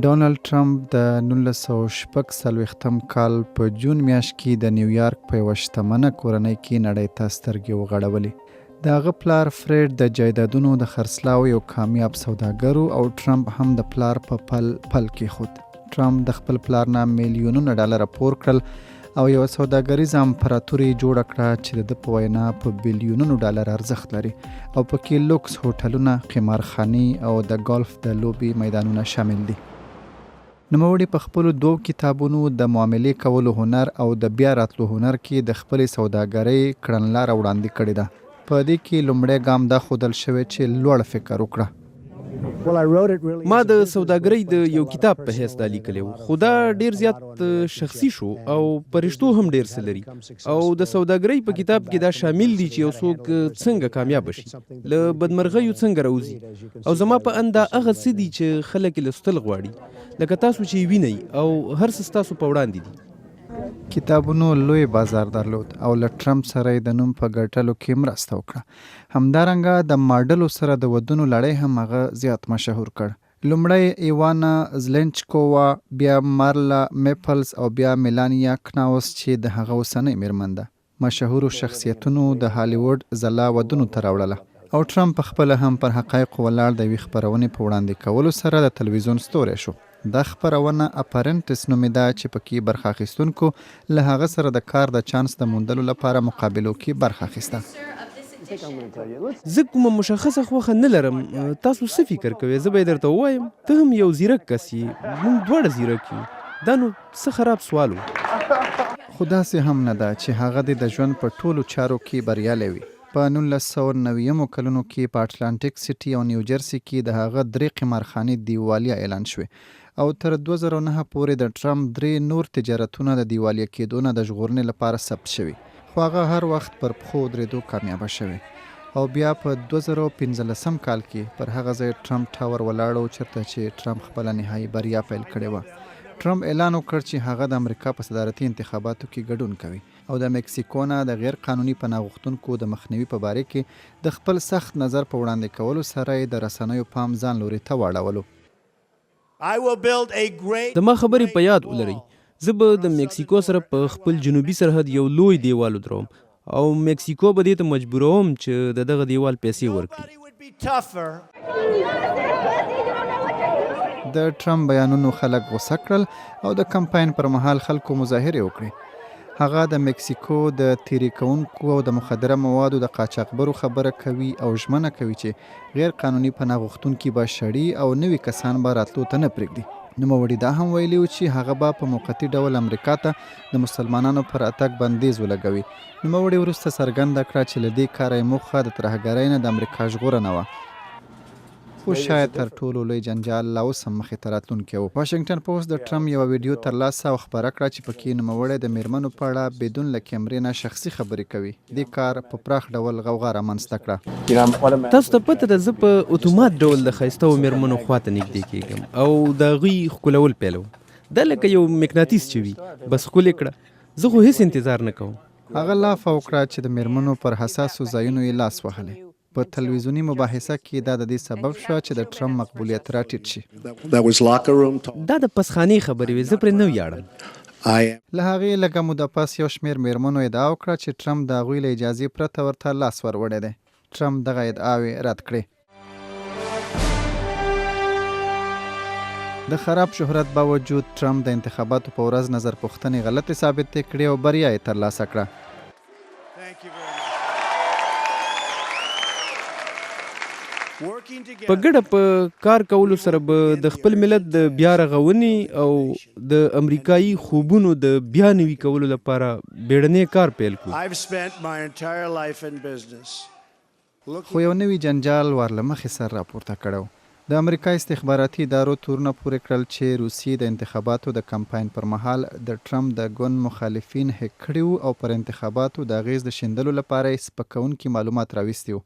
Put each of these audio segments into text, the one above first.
ډونالډ ټرمپ د 1946 کال په جون میاشت کې د نیویارک په یوه شتمنه کورنۍ کې نړۍ ته سترګې وغړولې. د هغه پلار فریډ د جایدادونو د خرڅلاو یو کامیاب سوداګر او ټرمپ هم د پلار په پل کېښود. ټرمپ د خپل پلار نه میلیونونه ډالره پور کړل او یوه سوداګریزه امپراتوري جوړه کړه چې د ده په وینا په بیلیونونو ډالر ارزښت لري او پکې لوکس هوټلونه، قمارخانې او د ګالف د لوبې میدانونه شامل دي. نوموړي په خپلو 2 کتابونو د معاملې کولو هنر او د بیا راتلو هنر کې د خپلې سوداګرۍ کړنلاره وړاندې کړې ده. په دې کې لومړی ګام دا ښودل شوی چې لوړ فکر وکړه. ما د سوداګرۍ د یو کتاب په حیث دا لیکلی و، خو دا ډیر زیات شخصي شو او پرشتو هم ډیر څه لري او د سوداګرۍ په کتاب کې دا شامل دي چې یو څوک څنګه کامیاب شي، له بدمرغیو څنګه راوځي او زما په اند دا هغه څه دي چې خلک یې لوستل غواړي، لکه تاسو چې یې وینئ او هر څه ستاسو په وړاندې دي. کتابونو لوی بازار درلود او له ټرمپ سره یې د نوم په ګټلو کې مرسته وکړه. همدارنګه د ماډلو سره د ودونو لړۍ هم هغه زیات مشهور کړ. لومړی ایوانا زلنچکووا، بیا مارلا میپلز او بیا میلانیا کناوس چې د هغه اوسنۍ میرمن ده. مشهورو شخصیتونو د هالیوډ ځلا ودونو ته راوړله او ټرمپ پخپله هم پر حقایقو ولاړ د یوې خپرونې په وړاندې کولو سره د تلویزیون ستوری شو. دا خپرونه اپارنټس نومېده چې پکې برخه اخیستونکو له هغه سره د کار د چانس د موندلو لپاره مقابلو کې برخه اخیسته. زه کومه مشخصه خوښه نه لرم، تاسو څه فکر کوئ؟ زه به یې درته ووایم ته هم یو زیرک کس یې، موږ دواړه زیرک یو. دا نو څه خراب سوال و. خو داسې هم نه ده چې هغه د ژوند په ټولو چارو کې بریالی وي. په 1990 کلونو کې په اټلانټیک سیټي او نیوجرسي کې د هغه 3 قمارخانې دیوالیا اعلان شوې او تر 2009 پورې د ټرمپ 3 نور تجارتونه د دیوالیا کېدو نه د ژغورنې لپاره ثبت شوي، خو هغه هر وخت پر پښو درېدو کامیابه شوی. او بیا په 2015 کال کې پر هغه ځای ټرمپ ټاور ولاړو چېرته چې ټرمپ خپله نهایي بریا پیل کړې وه. ټرمپ اعلان وکړ چې هغه د امریکا په صدارتي انتخاباتو کې ګډون کوي او د مکسیکو نه د غیر قانوني پناه غوښتونکو د مخنیوي په باره کې د خپل سخت نظر په وړاندې کولو سره یې د رسنیو پام ځان لوري ته واړولو. زما خبرې په یاد ولرئ، زه به د مکسیکو سره په خپل جنوبي سرحد یو لوی دیوال ودروم او مکسیکو به دې ته مجبوروم چې د دغه دیوال پیسې ورکړي. د ټرمپ بیانونو خلک غوسه کړل او د کمپاین پر مهال خلکو مظاهرې وکړې. هغه د مکسیکو د تیرې کوونکو او د مخدره موادو د قاچاقبرو خبره کوي او ژمنه کوي چې غیر قانوني پناه غوښتونکي به شړي او نوي کسان به راتلو ته نه پرېږدي. نوموړي دا هم ویلي و چې هغه به په موقتي ډول امریکا ته د مسلمانانو پر راتګ بندیز ولګوي. نوموړي وروسته څرګنده کړه چې له دې کاره یې موخه د ترهګرۍ نه د امریکا ژغورنه وه. خو شاید تر ټولو لوی جنجال لا اوس هم مخې ته راتلونکی و. واشنګټن پوسټ د ټرمپ یوه ویډیو ترلاسه او خپره کړه چې پکې نوموړی د میرمنو په اړه بدون له کیمرې نه شخصي خبرې کوي. دې کار په پراخ ډول غوغا رامنځته کړه. تاسو ته پته ده زه په اتومات ډول د ښایسته میرمنو خواته نږدې کېږم او د هغوی ښکلول پیلوم. دا لکه یو مقناطیس چې وي، بس ښکلې کړه، زه خو هیڅ انتظار نه کوم. هغه لافه وکړه چې د میرمنو پر حساسو ځایونو یې لاس وهلی. په تلویزیونی مباحثه کې دا د دې سبب شو چې د ټرمپ مقبولیت راټیټ شي. دا د پسخانې خبرې وې، زه پرې نه ویاړم. له هغې لږه موده پس یو شمېر میرمنو ادعا وکړه چې ټرمپ د هغوی له اجازې پرته ورته لاس ور وړی دی. ټرمپ دغه ادعاوې رد کړې. د خراب شهرت باوجود ټرمپ د انتخاباتو په ورځ نظر پوښتنې غلطې ثابتې کړې او بریا یې ترلاسه کړه. په ګډه په کار کولو سره به د خپل ملت د بیا رغونې او د امریکایي خوبونو د بیا نوي کولو لپاره بیړنی کار پیل کړو. خو یو نوي جنجال ورله مخې سر راپورته کړو. د امریکا استخباراتي ادارو تورونه پورې کړل چې روسیې د انتخاباتو د کمپاین پر مهال د ټرمپ د ګوند مخالفین هیک کړي او پر انتخاباتو د اغیز د شیندلو لپاره یې سپکونکي معلومات راویستي وو.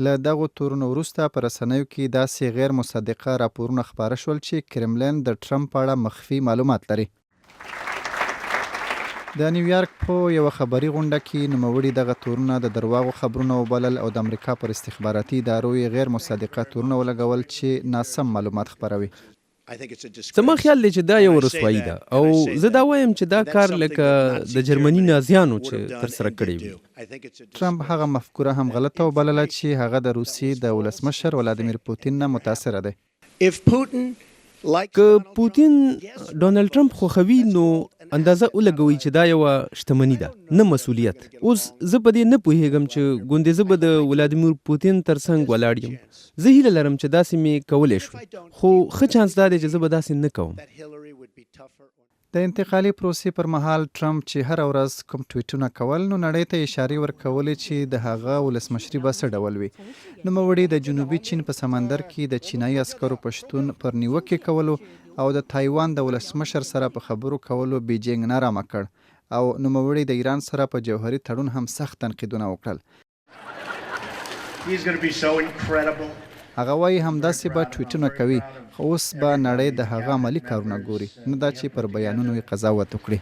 له دغو تورونو وروسته په رسنیو کې داسې غیر مصدقه راپورونه خپاره شول چې کرملین د ټرمپ په اړه مخفي معلومات لري. د نیویارک په یوه خبري غونډه کې نوموړي دغه تورونه د درواغو خبرونه وبلل او د امریکا پر استخباراتي ادارو یې غیر مصدقه تورونه ولګول چې ناسم معلومات خپروي. زما خیال دی چې دا یو رسوایی ده او زه دا وایم چې دا کار لکه د جرمني نازیانو چې ترسره کړی وي. ټرمپ هغه مفکوره هم غلطه وبلله چې هغه د روسیې د ولسمشر ولادیمیر پوتین نه متاثره دی. که پوتین ډونالد ټرمپ خوښوي نو اندازه ولګوي چې دا یوه شتمني ده نه مسؤلیت. اوس زه په دې نه پوهیږم چې ګوندې زه به د ولادیمیر پوتین ترڅنګ ولاړ یم. زه هیله لرم چې داسې مې کولی شوی خو ښه چانس دا دی چې زه به داسې نه کوم. د انتقالي پروسې پر مهال ټرمپ چې هره ورځ کوم ټویټونه کول نو نړۍ ته اشارې ورکولې چې د هغه ولسمشري به څه ډول وي. نوموړي د جنوبي چین په سمندر کې د چینایي عسکرو په شتون پر نیوکې کولو او د تایوان د ولسمشر سره په خبرو کولو بیجینګ نارامه کړ او نوموړي د ایران سره په جوهري تړون هم سخت تنقیدونه وکړل. هغه وایي همداسې به ټویټونه کوي خو اوس به نړۍ د هغه عملي کارونه ګوري نه دا چې پر بیانونو یې قضاوت وکړي.